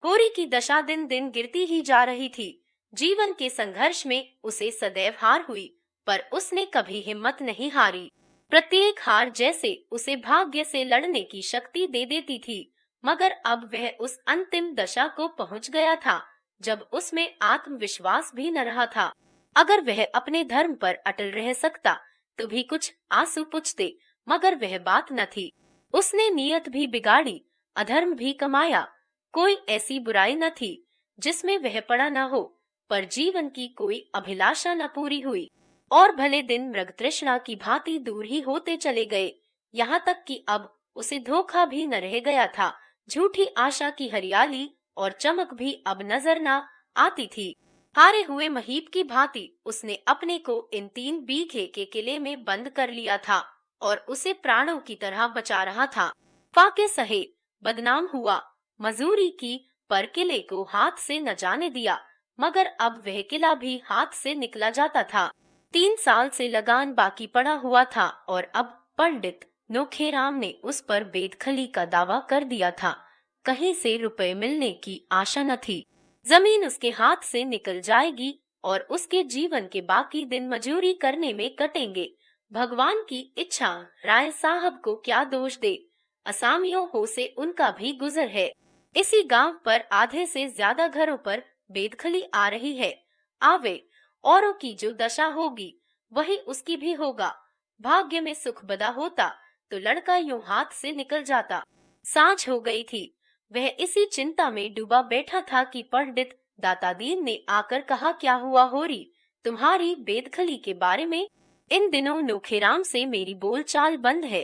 होरी की दशा दिन दिन गिरती ही जा रही थी। जीवन के संघर्ष में उसे सदैव हार हुई, पर उसने कभी हिम्मत नहीं हारी। प्रत्येक हार जैसे उसे भाग्य से लड़ने की शक्ति दे देती थी। मगर अब वह उस अंतिम दशा को पहुंच गया था जब उसमें आत्मविश्वास भी न रहा था। अगर वह अपने धर्म पर अटल रह सकता तो भी कुछ आंसू पुछते, मगर वह बात न थी। उसने नीयत भी बिगाड़ी, अधर्म भी कमाया। कोई ऐसी बुराई न थी जिसमें वह पड़ा न हो, पर जीवन की कोई अभिलाषा न पूरी हुई। और भले दिन मृग तृष्णा की भांति दूर ही होते चले गए, यहाँ तक कि अब उसे धोखा भी न रह गया था। झूठी आशा की हरियाली और चमक भी अब नजर न आती थी। हारे हुए महीप की भांति उसने अपने को इन 3 बीघे के किले में बंद कर लिया था और उसे प्राणों की तरह बचा रहा था। फाके सहे, बदनाम हुआ, मजूरी की, पर किले को हाथ से न जाने दिया। मगर अब वह किला भी हाथ से निकला जाता था। 3 साल से लगान बाकी पड़ा हुआ था और अब पंडित नोखेराम ने उस पर बेदखली का दावा कर दिया था। कहीं से रुपए मिलने की आशा न थी। जमीन उसके हाथ से निकल जाएगी और उसके जीवन के बाकी दिन मजूरी करने में कटेंगे। भगवान की इच्छा, राय साहब को क्या दोष दे। असामियों हो से उनका भी गुजर है। इसी गांव पर आधे से ज्यादा घरों पर बेदखली आ रही है। आवे, औरों की जो दशा होगी वही उसकी भी होगा। भाग्य में सुख बदा होता तो लड़का यूं हाथ से निकल जाता। सांझ हो गई थी। वह इसी चिंता में डूबा बैठा था कि पंडित दातादीन ने आकर कहा, क्या हुआ होरी, तुम्हारी बेदखली के बारे में? इन दिनों नोखेराम से मेरी बोलचाल बंद है,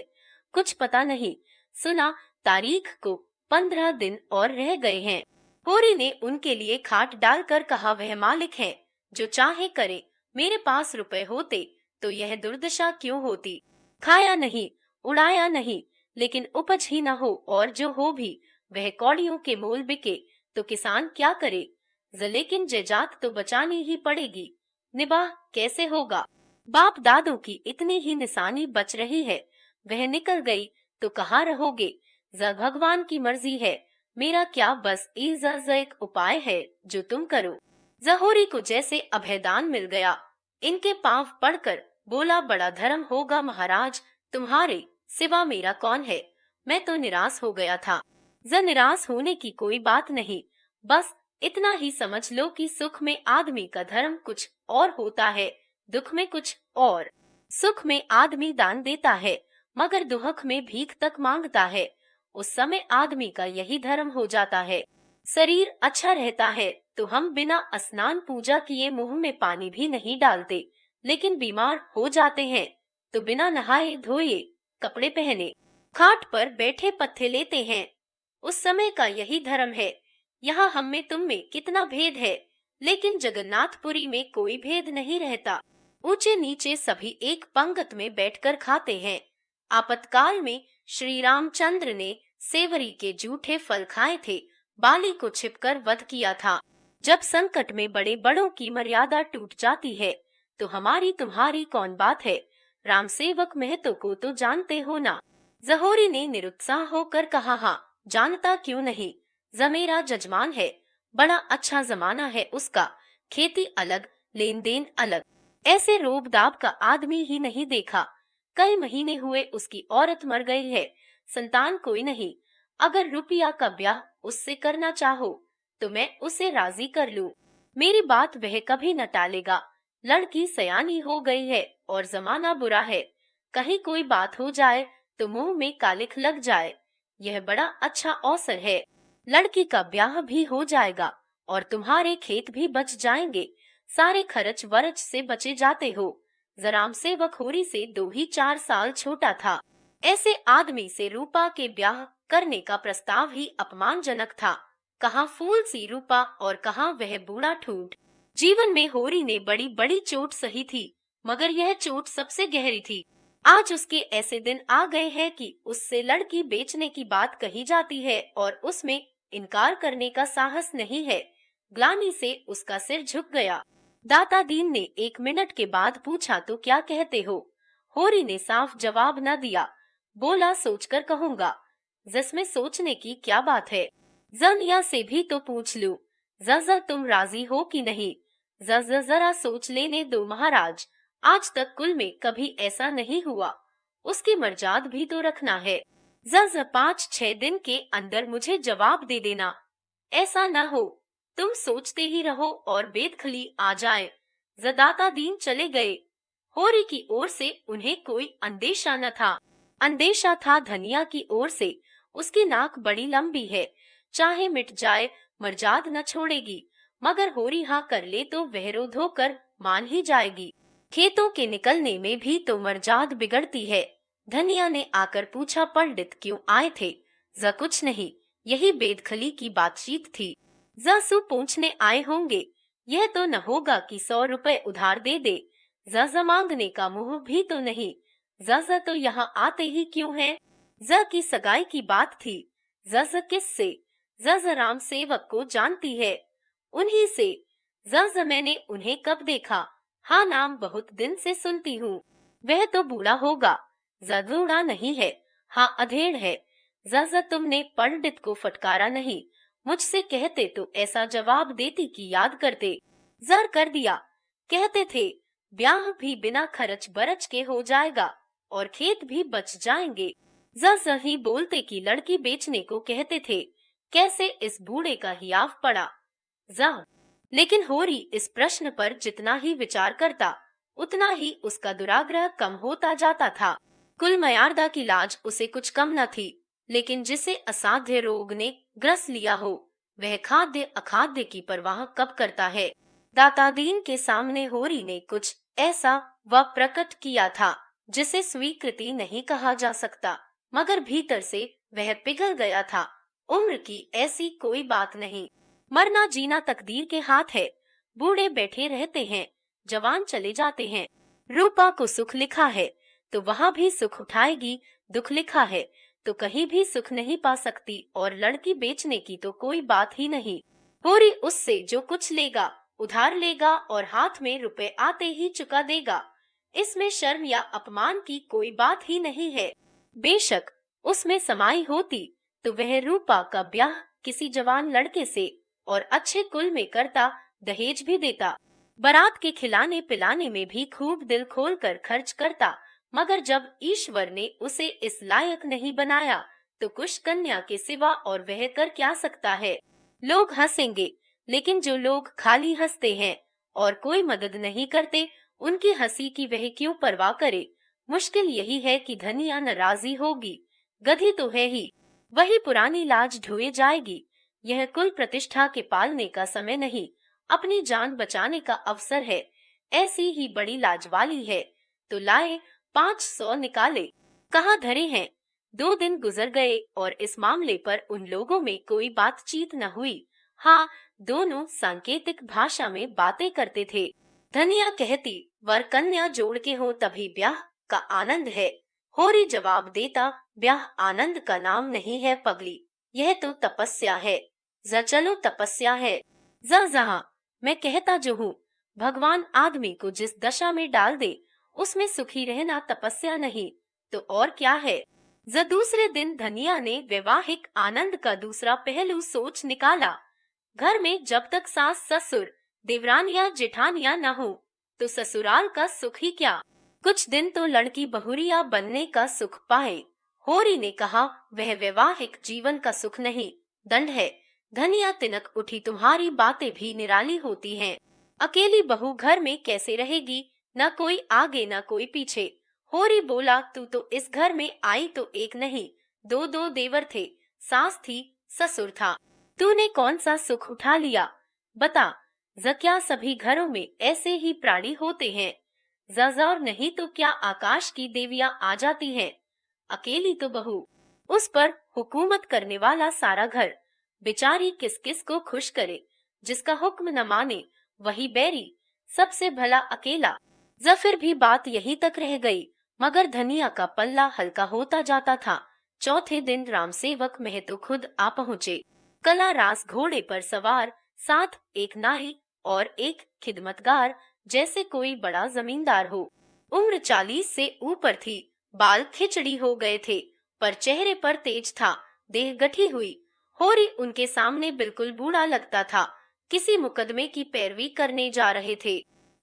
कुछ पता नहीं। सुना तारीख को 15 दिन और रह गए हैं। होरी ने उनके लिए खाट डालकर कहा, वह मालिक है, जो चाहे करे। मेरे पास रुपए होते तो यह दुर्दशा क्यों होती। खाया नहीं, उड़ाया नहीं, लेकिन उपज ही न हो, और जो हो भी वह कौड़ियों के मोल बिके तो किसान क्या करे। लेकिन जेजात तो बचानी ही पड़ेगी। निबाह कैसे होगा। बाप दादों की इतनी ही निशानी बच रही है, वह निकल गई तो कहाँ रहोगे। भगवान की मर्जी है, मेरा क्या बस। एक उपाय है जो तुम करो। जहोरी को जैसे अभयदान मिल गया। इनके पांव पड़कर बोला, बड़ा धर्म होगा महाराज, तुम्हारे सिवा मेरा कौन है। मैं तो निराश हो गया था। निराश होने की कोई बात नहीं, बस इतना ही समझ लो कि सुख में आदमी का धर्म कुछ और होता है, दुख में कुछ और। सुख में आदमी दान देता है, मगर दुख में भीख तक मांगता है। उस समय आदमी का यही धर्म हो जाता है। शरीर अच्छा रहता है तो हम बिना स्नान पूजा किए मुंह में पानी भी नहीं डालते, लेकिन बीमार हो जाते हैं तो बिना नहाए धोए कपड़े पहने खाट पर बैठे पत्थे लेते हैं। उस समय का यही धर्म है। यहाँ हम में तुम में कितना भेद है, लेकिन जगन्नाथपुरी में कोई भेद नहीं रहता। ऊंचे नीचे सभी एक पंगत में बैठकर खाते हैं। आपातकाल में श्री रामचंद्र ने सेवरी के जूठे फल खाए थे, बाली को छिपकर वध किया था। जब संकट में बड़े बड़ों की मर्यादा टूट जाती है तो हमारी तुम्हारी कौन बात है। राम सेवक महतो को तो जानते हो ना। जहोरी ने निरुत्साह होकर कहा, हाँ जानता क्यों नहीं, जमेरा जजमान है, बड़ा अच्छा जमाना है उसका। खेती अलग, लेन देन अलग, ऐसे रोब दाब का आदमी ही नहीं देखा। कई महीने हुए उसकी औरत मर गई है, संतान कोई नहीं। अगर रुपया का ब्याह उससे करना चाहो तो मैं उसे राजी कर लूं। मेरी बात वह कभी न टालेगा। लड़की सयानी हो गई है और जमाना बुरा है, कहीं कोई बात हो जाए तो मुंह में कालिख लग जाए। यह बड़ा अच्छा अवसर है, लड़की का ब्याह भी हो जाएगा और तुम्हारे खेत भी बच जाएंगे। सारे खर्च वर्च से बचे जाते हो। जराम सेवक होरी से 2 ही 4 साल छोटा था। ऐसे आदमी से रूपा के ब्याह करने का प्रस्ताव ही अपमानजनक था। कहाँ फूल सी रूपा और कहाँ वह बूढ़ा ठूंठ। जीवन में होरी ने बड़ी बड़ी चोट सही थी, मगर यह चोट सबसे गहरी थी। आज उसके ऐसे दिन आ गए हैं कि उससे लड़की बेचने की बात कही जाती है और उसमें इनकार करने का साहस नहीं है। ग्लानि से उसका सिर झुक गया। दातादीन ने 1 मिनट के बाद पूछा, तो क्या कहते हो। होरी ने साफ जवाब न दिया, बोला सोचकर कहूंगा। जिसमें सोचने की क्या बात है, धनिया से भी तो पूछ लूं, जरा तुम राजी हो कि नहीं? जरा सोच लेने दो महाराज, आज तक कुल में कभी ऐसा नहीं हुआ, उसकी मर्जाद भी तो रखना है। जरा 5-6 दिन के अंदर मुझे जवाब दे देना, ऐसा न हो तुम सोचते ही रहो और बेदखली आ जाए। जदाता दीन चले गए। होरी की ओर से उन्हें कोई अंदेशा न था। अंदेशा था धनिया की ओर से, उसकी नाक बड़ी लंबी है, चाहे मिट जाए मर्जाद न छोड़ेगी, मगर होरी हाँ कर ले तो वह रो धोकर मान ही जाएगी। खेतों के निकलने में भी तो मर्जाद बिगड़ती है। धनिया ने आकर पूछा, पंडित क्यों आए थे? कुछ नहीं, यही बेदखली की बातचीत थी। जासू पूछने आए होंगे, यह तो न होगा कि 100 रुपए उधार दे दे। जा मांगने का मुंह भी तो नहीं। जा तो यहाँ आते ही क्यों है? जा की सगाई की बात थी। जा किससे? जा राम सेवक को जानती है, उन्हीं से। जा मैंने उन्हें कब देखा? हाँ, नाम बहुत दिन से सुनती हूँ। वह तो बूढ़ा होगा। जा बूढ़ा नहीं है, हाँ अधेड़ है। जा तुमने पंडित को फटकारा नहीं, मुझसे कहते तो ऐसा जवाब देती कि याद करते। जर कर दिया, कहते थे ब्याह भी बिना खर्च बरच के हो जाएगा और खेत भी बच जाएंगे। जर ही बोलते कि लड़की बेचने को कहते थे, कैसे इस बूढ़े का हियाव पड़ा। जा लेकिन होरी इस प्रश्न पर जितना ही विचार करता, उतना ही उसका दुराग्रह कम होता जाता था। कुल मयारदा की लाज उसे कुछ कम न थी, लेकिन जिसे असाध्य रोग ने ग्रस लिया हो, वह खाद्य अखाद्य की परवाह कब करता है। दाता दीन के सामने होरी ने कुछ ऐसा वह प्रकट किया था जिसे स्वीकृति नहीं कहा जा सकता, मगर भीतर से वह पिघल गया था। उम्र की ऐसी कोई बात नहीं, मरना जीना तकदीर के हाथ है। बूढ़े बैठे रहते हैं, जवान चले जाते हैं। रूपा को सुख लिखा है तो वहाँ भी सुख उठाएगी, दुख लिखा है तो कहीं भी सुख नहीं पा सकती, और लड़की बेचने की तो कोई बात ही नहीं। होरी उससे जो कुछ लेगा उधार लेगा और हाथ में रुपए आते ही चुका देगा। इसमें शर्म या अपमान की कोई बात ही नहीं है। बेशक उसमें समाई होती तो वह रूपा का ब्याह किसी जवान लड़के से और अच्छे कुल में करता, दहेज भी देता, बारात के खिलाने पिलाने में भी खूब दिल खोल कर खर्च करता। मगर जब ईश्वर ने उसे इस लायक नहीं बनाया तो कुश कन्या के सिवा और वह कर क्या सकता है। लोग हंसेंगे, लेकिन जो लोग खाली हंसते हैं और कोई मदद नहीं करते, उनकी हंसी की वह क्यों परवाह करे। मुश्किल यही है कि धनिया नाराजी होगी, गधी तो है ही, वही पुरानी लाज ढोए जाएगी। यह कुल प्रतिष्ठा के पालने का समय नहीं, अपनी जान बचाने का अवसर है। ऐसी ही बड़ी लाज वाली है तो लाए 500 निकाले, कहाँ धरे हैं। 2 दिन गुजर गए और इस मामले पर उन लोगों में कोई बातचीत न हुई। हाँ, दोनों सांकेतिक भाषा में बातें करते थे। धनिया कहती, वर कन्या जोड़ के हो तभी ब्याह का आनंद है। होरी जवाब देता, ब्याह आनंद का नाम नहीं है पगली, यह तो तपस्या है। चलो तपस्या है। जहाँ मैं कहता जो हूँ, भगवान आदमी को जिस दशा में डाल दे उसमें सुखी रहना तपस्या नहीं तो और क्या है। दूसरे दिन धनिया ने वैवाहिक आनंद का दूसरा पहलू सोच निकाला। घर में जब तक सास ससुर देवरानिया जेठानिया न हो तो ससुराल का सुख ही क्या, कुछ दिन तो लड़की बहुरिया बनने का सुख पाए। होरी ने कहा, वह वैवाहिक जीवन का सुख नहीं, दंड है। धनिया तिनक उठी, तुम्हारी बातें भी निराली होती हैं। अकेली बहू घर में कैसे रहेगी, न कोई आगे न कोई पीछे। होरी बोला, तू तो इस घर में आई तो एक नहीं 2 देवर थे, सास थी, ससुर था, तूने कौन सा सुख उठा लिया बता। क्या सभी घरों में ऐसे ही प्राणी होते हैं? और नहीं तो क्या आकाश की देवियां आ जाती हैं? अकेली तो बहू, उस पर हुकूमत करने वाला सारा घर, बेचारी किस किस को खुश करे। जिसका हुक्म न माने वही बैरी, सबसे भला अकेला। फिर भी बात यहीं तक रह गई, मगर धनिया का पल्ला हल्का होता जाता था। चौथे दिन रामसेवक महतो खुद आ पहुँचे। कला रास घोड़े पर सवार, साथ एक नाई और एक खिदमतगार, जैसे कोई बड़ा जमींदार हो। उम्र 40 से ऊपर थी, बाल खिचड़ी हो गए थे, पर चेहरे पर तेज था, देह गठी हुई। होरी उनके सामने बिल्कुल बूढ़ा लगता था, किसी मुकदमे की पैरवी करने जा रहे थे।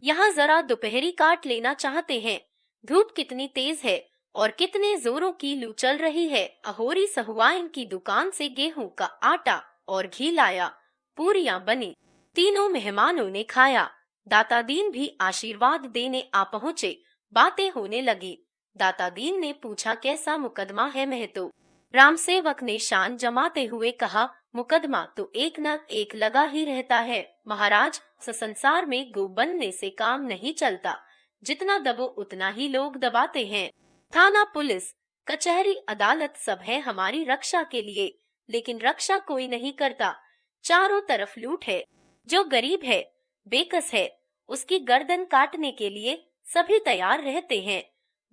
यहाँ जरा दोपहरी काट लेना चाहते हैं। धूप कितनी तेज है और कितने जोरों की लू चल रही है। अहोरी सहुआइन की दुकान से गेहूं का आटा और घी लाया। पूरियां बनी। तीनों मेहमानों ने खाया। दाता दीन भी आशीर्वाद देने आ पहुँचे। बातें होने लगी। दाता दीन ने पूछा, कैसा मुकदमा है महतो? राम सेवक ने शान जमाते हुए कहा, मुकदमा तो एक न एक लगा ही रहता है महाराज। संसार में गो बनने से काम नहीं चलता। जितना दबो उतना ही लोग दबाते हैं। थाना, पुलिस, कचहरी, अदालत सब है हमारी रक्षा के लिए, लेकिन रक्षा कोई नहीं करता। चारों तरफ लूट है। जो गरीब है, बेकस है, उसकी गर्दन काटने के लिए सभी तैयार रहते हैं।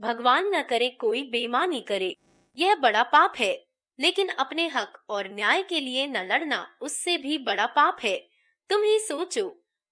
भगवान न करे कोई बेईमानी करे, यह बड़ा पाप है। लेकिन अपने हक और न्याय के लिए न लड़ना उससे भी बड़ा पाप है। तुम ही सोचो,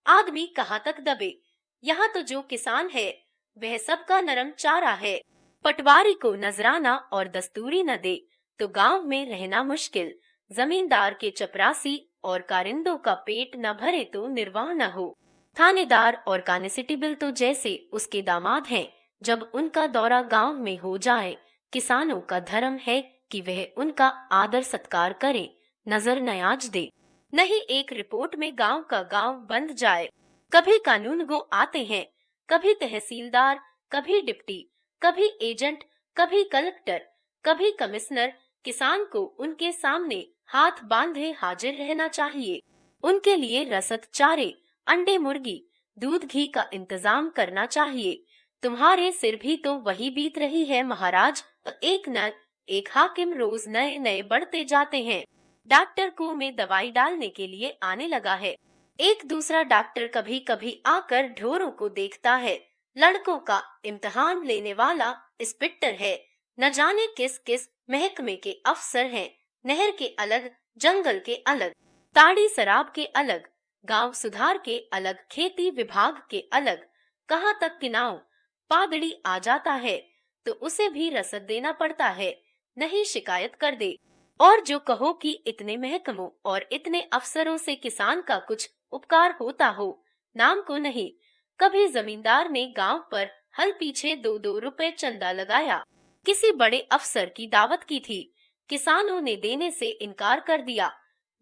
आदमी कहाँ तक दबे। यहाँ तो जो किसान है वह सबका नरम चारा है। पटवारी को नजराना और दस्तूरी न दे तो गांव में रहना मुश्किल। जमींदार के चपरासी और कारिंदों का पेट न भरे तो निर्वाह न हो। थानेदार और कानिस्टेबल तो जैसे उसके दामाद हैं। जब उनका दौरा गांव में हो जाए, किसानों का धर्म है कि वह उनका आदर सत्कार करे, नजर नयाज दे। नहीं एक रिपोर्ट में गांव का गांव बंद जाए। कभी कानून गो आते हैं, कभी तहसीलदार, कभी डिप्टी, कभी एजेंट, कभी कलेक्टर, कभी कमिश्नर। किसान को उनके सामने हाथ बांधे हाजिर रहना चाहिए। उनके लिए रसद, चारे, अंडे, मुर्गी, दूध, घी का इंतजाम करना चाहिए। तुम्हारे सिर भी तो वही बीत रही है महाराज। एक न एक हाकिम रोज नए नए बढ़ते जाते हैं। डॉक्टर को में दवाई डालने के लिए आने लगा है। एक दूसरा डॉक्टर कभी कभी आकर ढोरों को देखता है। लड़कों का इम्तिहान लेने वाला इंस्पेक्टर है। न जाने किस किस महकमे के अफसर हैं। नहर के अलग, जंगल के अलग, ताड़ी शराब के अलग, गांव सुधार के अलग, खेती विभाग के अलग। कहाँ तक किनाऊ पादड़ी आ जाता है तो उसे भी रसद देना पड़ता है, नहीं शिकायत कर दे। और जो कहो कि इतने महकमों और इतने अफसरों से किसान का कुछ उपकार होता हो, नाम को नहीं। कभी जमींदार ने गांव पर हल पीछे 2-2 रुपए चंदा लगाया। किसी बड़े अफसर की दावत की थी, किसानों ने देने से इनकार कर दिया।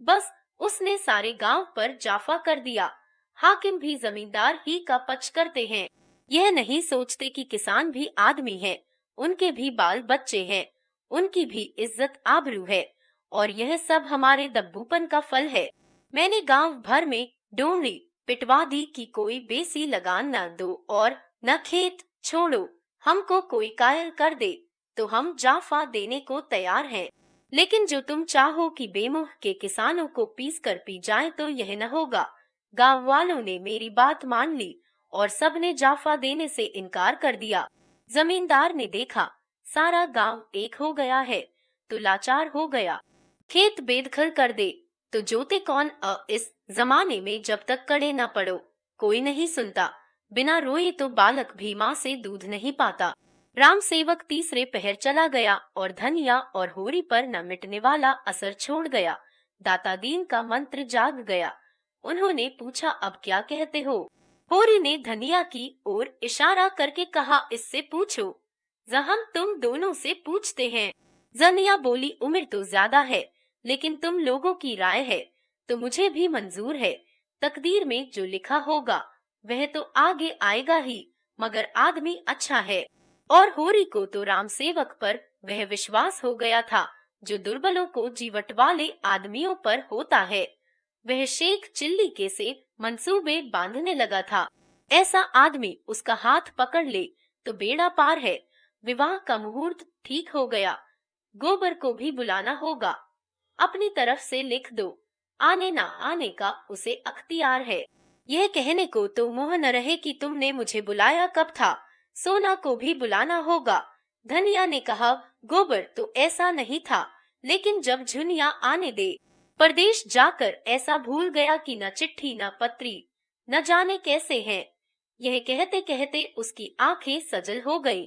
बस उसने सारे गांव पर जाफा कर दिया। हाकिम भी जमींदार ही का पक्ष करते हैं। यह नहीं सोचते कि किसान भी आदमी है, उनके भी बाल बच्चे हैं, उनकी भी इज्जत आबरू है। और यह सब हमारे दब्बूपन का फल है। मैंने गांव भर में डोंगरी पिटवा दी कि कोई बेसी लगान न दो और न खेत छोड़ो। हमको कोई कायल कर दे तो हम जाफा देने को तैयार हैं। लेकिन जो तुम चाहो कि बेमुह के किसानों को पीस कर पी जाए तो यह न होगा। गांव वालों ने मेरी बात मान ली और सबने जाफा देने से इनकार कर दिया। जमींदार ने देखा सारा गांव एक हो गया है तो लाचार हो गया। खेत बेदखल कर दे तो जोते कौन। इस जमाने में जब तक कड़े न पड़ो कोई नहीं सुनता। बिना रोए तो बालक भी माँ से दूध नहीं पाता। राम सेवक तीसरे पहर चला गया और धनिया और होरी पर न मिटने वाला असर छोड़ गया। दाता दीन का मंत्र जाग गया। उन्होंने पूछा, अब क्या कहते हो? होरी ने धनिया की ओर इशारा करके कहा, इससे पूछो। हम तुम दोनों से पूछते हैं। धनिया बोली, उम्र तो ज्यादा है लेकिन तुम लोगों की राय है तो मुझे भी मंजूर है। तकदीर में जो लिखा होगा वह तो आगे आएगा ही, मगर आदमी अच्छा है। और होरी को तो राम सेवक पर वह विश्वास हो गया था जो दुर्बलों को जीवट वाले आदमियों पर होता है। वह शेख चिल्ली के से मंसूबे बांधने लगा था। ऐसा आदमी उसका हाथ पकड़ ले तो बेड़ा पार है। विवाह का मुहूर्त ठीक हो गया। गोबर को भी बुलाना होगा। अपनी तरफ से लिख दो। आने ना आने का उसे अख्तियार है। यह कहने को तो मुंह न रहे कि तुमने मुझे बुलाया कब था। सोना को भी बुलाना होगा। धनिया ने कहा, गोबर तो ऐसा नहीं था, लेकिन जब झुनिया आने दे। परदेश जाकर ऐसा भूल गया कि न चिट्ठी न पत्री, न जाने कैसे हैं। यह कहते कहते उसकी आंखें सजल हो गई।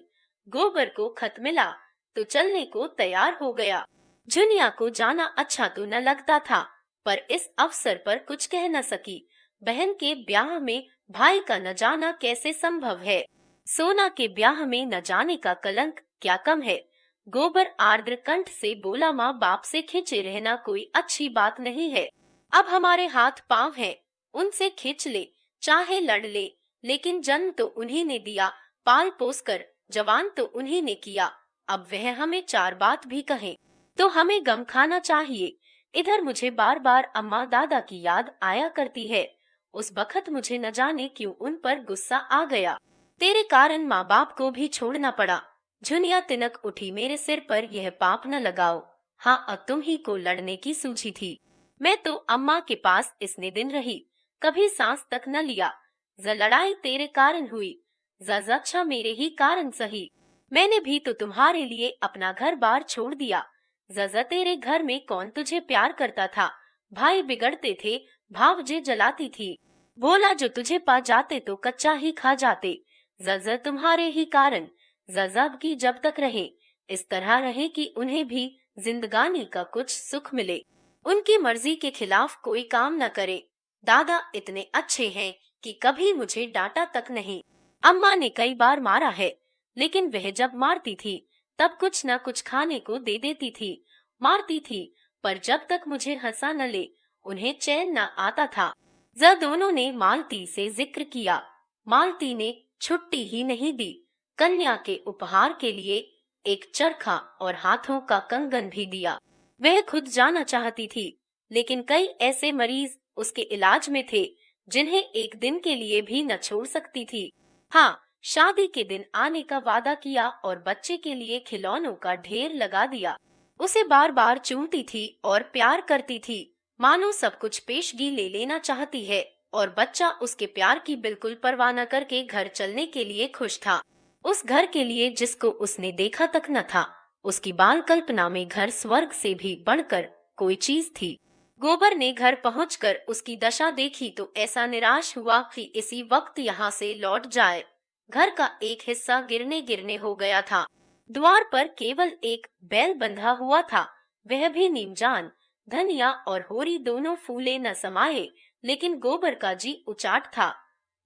गोबर को खत मिला तो चलने को तैयार हो गया। जुनिया को जाना अच्छा तो न लगता था, पर इस अवसर पर कुछ कह न सकी। बहन के ब्याह में भाई का न जाना कैसे संभव है। सोना के ब्याह में न जाने का कलंक क्या कम है। गोबर आर्द्र कंठ से बोला, माँ बाप से खिंचे रहना कोई अच्छी बात नहीं है। अब हमारे हाथ पांव हैं, उनसे खिंच ले, चाहे लड़ ले, लेकिन जन्म तो उन्हीं ने दिया, पाल पोस कर जवान तो उन्हीं ने किया। अब वह हमें चार बात भी कहें तो हमें गम खाना चाहिए। इधर मुझे बार बार अम्मा दादा की याद आया करती है। उस बखत मुझे न जाने क्यों उन पर गुस्सा आ गया। तेरे कारण माँ बाप को भी छोड़ना पड़ा। झुनिया तिनक उठी, मेरे सिर पर यह पाप न लगाओ। हाँ, अब तुम ही को लड़ने की सूझी थी। मैं तो अम्मा के पास इतने दिन रही, कभी सांस तक न लिया। लड़ाई तेरे कारण हुई, अच्छा मेरे ही कारण सही। मैंने भी तो तुम्हारे लिए अपना घर बार छोड़ दिया। तेरे घर में कौन तुझे प्यार करता था। भाई बिगड़ते थे, भावजे जलाती थी। बोला जो तुझे पा जाते तो कच्चा ही खा जाते। तुम्हारे ही कारण जब की जब तक रहे, इस तरह रहे कि उन्हें भी जिंदगानी का कुछ सुख मिले, उनकी मर्जी के खिलाफ कोई काम न करे। दादा इतने अच्छे हैं कि कभी मुझे डांटा तक नहीं। अम्मा ने कई बार मारा है, लेकिन वह जब मारती थी तब कुछ न कुछ खाने को दे देती थी। मारती थी, पर जब तक मुझे हंसा न ले उन्हें चैन न आता था। दोनों ने मालती से जिक्र किया। मालती ने छुट्टी ही नहीं दी। कन्या के उपहार के लिए एक चरखा और हाथों का कंगन भी दिया। वह खुद जाना चाहती थी, लेकिन कई ऐसे मरीज उसके इलाज में थे जिन्हें एक दिन के लिए भी न छोड़ सकती थी। हाँ, शादी के दिन आने का वादा किया और बच्चे के लिए खिलौनों का ढेर लगा दिया। उसे बार बार चूमती थी और प्यार करती थी, मानो सब कुछ पेशगी ले लेना चाहती है। और बच्चा उसके प्यार की बिल्कुल परवाह न करके घर चलने के लिए खुश था। उस घर के लिए जिसको उसने देखा तक न था। उसकी बाल कल्पना में घर स्वर्ग से भी बढ़कर कोई चीज थी। गोबर ने घर पहुंचकर उसकी दशा देखी तो ऐसा निराश हुआ कि इसी वक्त यहाँ से लौट जाए। घर का एक हिस्सा गिरने गिरने हो गया था। द्वार पर केवल एक बैल बंधा हुआ था, वह भी नीमजान। धनिया और होरी दोनों फूले न समाये, लेकिन गोबर का जी उचाट था।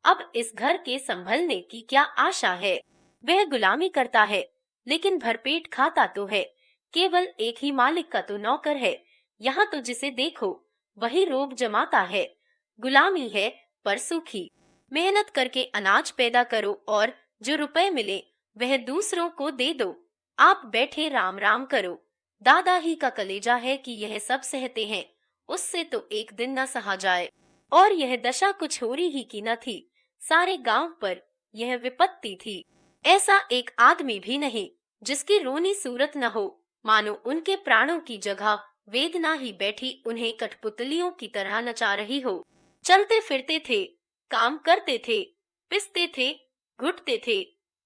अब इस घर के संभलने की क्या आशा है। वह गुलामी करता है, लेकिन भरपेट खाता तो है। केवल एक ही मालिक का तो नौकर है। यहाँ तो जिसे देखो वही रोब जमाता है। गुलामी है पर सुखी। मेहनत करके अनाज पैदा करो और जो रुपए मिले वह दूसरों को दे दो। आप बैठे राम राम करो। दादा ही का कलेजा है कि यह सब सहते हैं, उससे तो एक दिन न सहा जाए। और यह दशा कुछ होरी ही की न थी, सारे गांव पर यह विपत्ति थी। ऐसा एक आदमी भी नहीं जिसकी रोनी सूरत न हो, मानो उनके प्राणों की जगह वेदना ही बैठी उन्हें कठपुतलियों की तरह नचा रही हो। चलते फिरते थे, काम करते थे, पिसते थे, घुटते थे,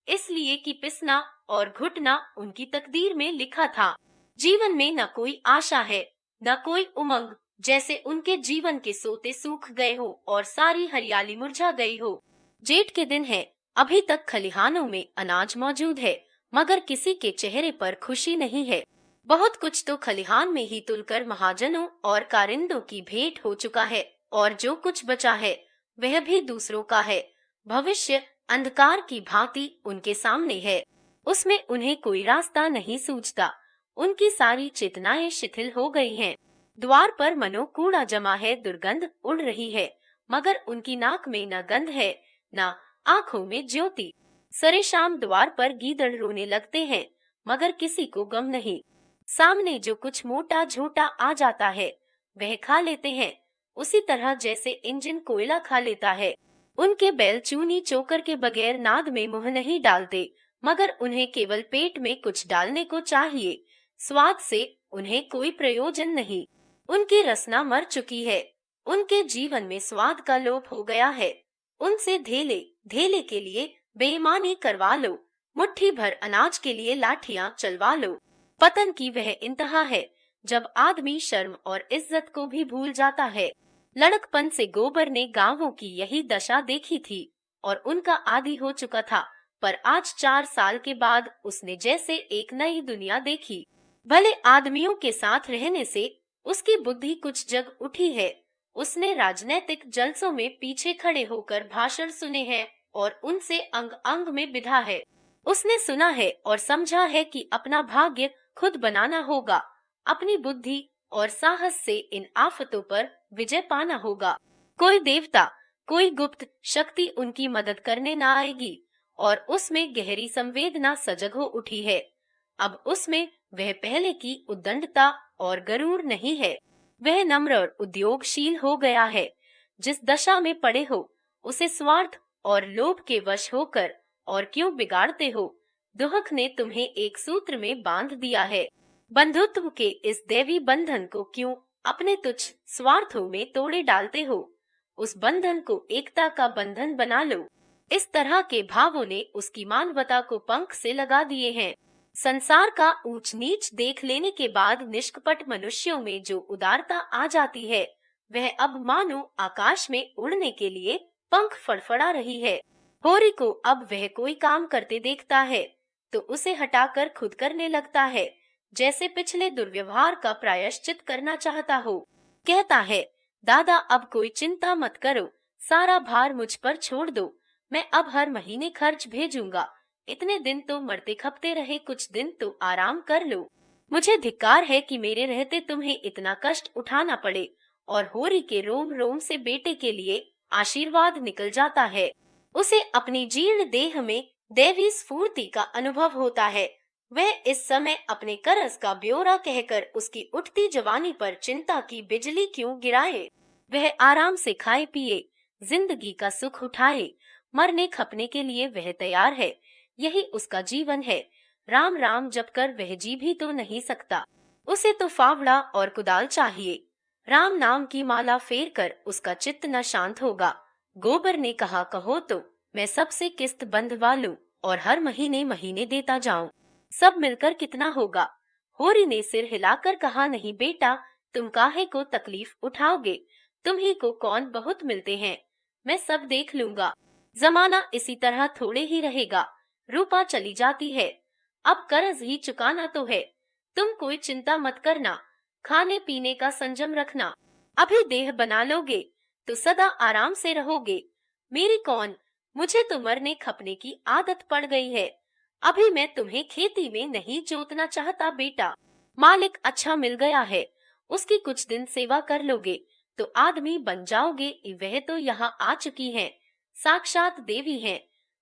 इसलिए कि पिसना और घुटना उनकी तकदीर में लिखा था। जीवन में न कोई आशा है, न कोई उमंग, जैसे उनके जीवन के सोते सूख गए हो और सारी हरियाली मुरझा गई हो। जेठ के दिन है, अभी तक खलिहानों में अनाज मौजूद है, मगर किसी के चेहरे पर खुशी नहीं है। बहुत कुछ तो खलिहान में ही तुलकर महाजनों और कारिंदों की भेंट हो चुका है, और जो कुछ बचा है वह भी दूसरों का है। भविष्य अंधकार की भांति उनके सामने है, उसमें उन्हें कोई रास्ता नहीं सूझता। उनकी सारी चेतनाएं शिथिल हो गई हैं। द्वार पर मनो कूड़ा जमा है, दुर्गंध उड़ रही है, मगर उनकी नाक में न गंध है न आंखों में ज्योति। सरे शाम द्वार पर गीदड़ रोने लगते हैं, मगर किसी को गम नहीं। सामने जो कुछ मोटा झोटा आ जाता है वह खा लेते हैं, उसी तरह जैसे इंजन कोयला खा लेता है। उनके बैल चूनी चोकर के बगैर नाद में मुंह नहीं डालते, मगर उन्हें केवल पेट में कुछ डालने को चाहिए। स्वाद से उन्हें कोई प्रयोजन नहीं। उनकी रसना मर चुकी है, उनके जीवन में स्वाद का लोप हो गया है। उनसे धेले धेले के लिए बेईमानी करवा लो, मुट्ठी भर अनाज के लिए लाठियां चलवा लो। पतन की वह इंतहा है जब आदमी शर्म और इज्जत को भी भूल जाता है। लड़कपन से गोबर ने गांवों की यही दशा देखी थी और उनका आदी हो चुका था, पर आज 4 साल के बाद उसने जैसे एक नई दुनिया देखी। भले आदमियों के साथ रहने से उसकी बुद्धि कुछ जग उठी है। उसने राजनैतिक जलसों में पीछे खड़े होकर भाषण सुने हैं और उनसे अंग अंग में बिधा है। उसने सुना है और समझा है कि अपना भाग्य खुद बनाना होगा। अपनी बुद्धि और साहस से इन आफतों पर विजय पाना होगा। कोई देवता, कोई गुप्त शक्ति उनकी मदद करने न आएगी और उसमें गहरी संवेदना सजग हो उठी है। अब उसमें वह पहले की उद्दंडता और गरूर नहीं है। वह नम्र और उद्योगशील हो गया है। जिस दशा में पड़े हो उसे स्वार्थ और लोभ के वश होकर और क्यों बिगाड़ते हो। दुहक ने तुम्हें एक सूत्र में बांध दिया है। बंधुत्व के इस दैवी बंधन को क्यों अपने तुच्छ स्वार्थों में तोड़े डालते हो। उस बंधन को एकता का बंधन बना लो। इस तरह के भावों ने उसकी मानवता को पंख से लगा दिए हैं। संसार का ऊंच नीच देख लेने के बाद निष्कपट मनुष्यों में जो उदारता आ जाती है, वह अब मानो आकाश में उड़ने के लिए पंख फड़फड़ा रही है। होरी को अब वह कोई काम करते देखता है तो उसे हटाकर खुद करने लगता है, जैसे पिछले दुर्व्यवहार का प्रायश्चित करना चाहता हो। कहता है, दादा अब कोई चिंता मत करो, सारा भार मुझ पर छोड़ दो। मैं अब हर महीने खर्च भेजूंगा। इतने दिन तो मरते खपते रहे, कुछ दिन तो आराम कर लो। मुझे धिक्कार है कि मेरे रहते तुम्हें इतना कष्ट उठाना पड़े। और होरी के रोम रोम से बेटे के लिए आशीर्वाद निकल जाता है। उसे अपनी जीर्ण देह में दैवी स्फूर्ति का अनुभव होता है। वह इस समय अपने करस का ब्यौरा कहकर उसकी उठती जवानी पर चिंता की बिजली क्यों गिराए। वह आराम से खाए पिए, जिंदगी का सुख उठाए। मरने खपने के लिए वह तैयार है। यही उसका जीवन है। राम राम जप कर वह जी भी तो नहीं सकता। उसे तो फावड़ा और कुदाल चाहिए। राम नाम की माला फेर कर उसका चित्त न शांत होगा। गोबर ने कहा, कहो तो मैं सबसे किस्त बंधवा लूं और हर महीने महीने देता जाऊं। सब मिलकर कितना होगा। होरी ने सिर हिलाकर कहा, नहीं बेटा, तुम काहे को तकलीफ उठाओगे। तुम ही को कौन बहुत मिलते हैं, मैं सब देख लूंगा। जमाना इसी तरह थोड़े ही रहेगा। रूपा चली जाती है, अब कर्ज ही चुकाना तो है। तुम कोई चिंता मत करना, खाने पीने का संयम रखना। अभी देह बना लोगे तो सदा आराम से रहोगे। मेरी कौन, मुझे तो मरने खपने की आदत पड़ गई है। अभी मैं तुम्हें खेती में नहीं जोतना चाहता बेटा। मालिक अच्छा मिल गया है, उसकी कुछ दिन सेवा कर लोगे तो आदमी बन जाओगे। वह तो यहाँ आ चुकी हैं, साक्षात देवी हैं।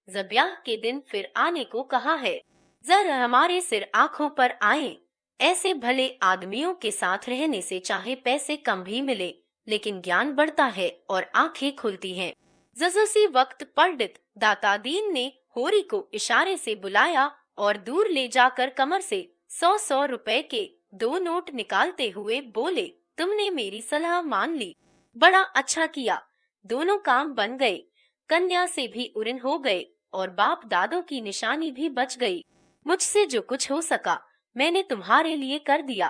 ज़ब्याह के दिन फिर आने को कहा है। जरा हमारे सिर आंखों पर आए। ऐसे भले आदमियों के साथ रहने से चाहे पैसे कम भी मिले, लेकिन ज्ञान बढ़ता है और आंखें खुलती हैं। जजसी वक्त पंडित दातादीन ने होरी को इशारे से बुलाया और दूर ले जाकर कमर से 100-100 रुपए के 2 नोट निकालते हुए बोले, तुमने मेरी सलाह मान ली, बड़ा अच्छा किया। दोनों काम बन गए, कन्या से भी उरिन हो गए और बाप दादों की निशानी भी बच गई। मुझसे जो कुछ हो सका मैंने तुम्हारे लिए कर दिया।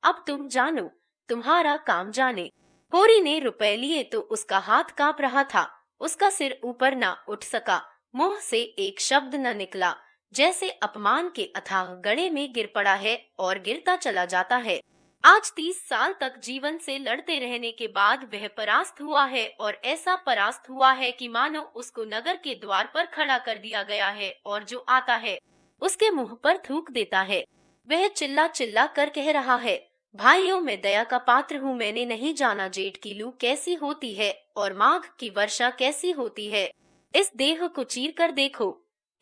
अब तुम जानो, तुम्हारा काम जाने। होरी ने रुपए लिए तो उसका हाथ कांप रहा था। उसका सिर ऊपर ना उठ सका, मुंह से एक शब्द न निकला, जैसे अपमान के अथाह गड्ढे में गिर पड़ा है और गिरता चला जाता है। आज 30 साल तक जीवन से लड़ते रहने के बाद वह परास्त हुआ है और ऐसा परास्त हुआ है कि मानो उसको नगर के द्वार पर खड़ा कर दिया गया है और जो आता है उसके मुंह पर थूक देता है। वह चिल्ला चिल्ला कर कह रहा है, भाइयों मैं दया का पात्र हूँ। मैंने नहीं जाना जेठ की लू कैसी होती है और माघ की वर्षा कैसी होती है। इस देह को चीर कर देखो,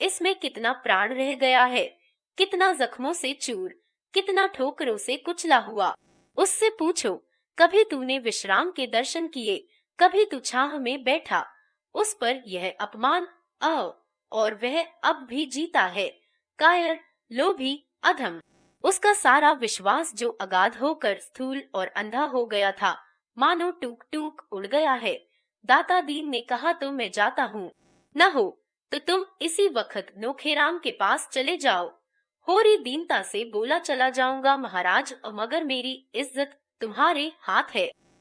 इसमें कितना प्राण रह गया है, कितना जख्मों से चूर, कितना ठोकरों से कुचला हुआ। उससे पूछो, कभी तूने विश्राम के दर्शन किए, कभी तू छाह में बैठा। उस पर यह अपमान और वह अब भी जीता है, कायर, लोभी, अधम। उसका सारा विश्वास जो अगाध होकर स्थूल और अंधा हो गया था, मानो टूक टूक उड़ गया है। दाता दीन ने कहा, तो मैं जाता हूँ, न हो तो तुम इसी वक्त नोखेराम के पास चले जाओ। होरी दीनता से बोला, चला जाऊंगा महाराज, मगर मेरी इज्जत तुम्हारे हाथ है।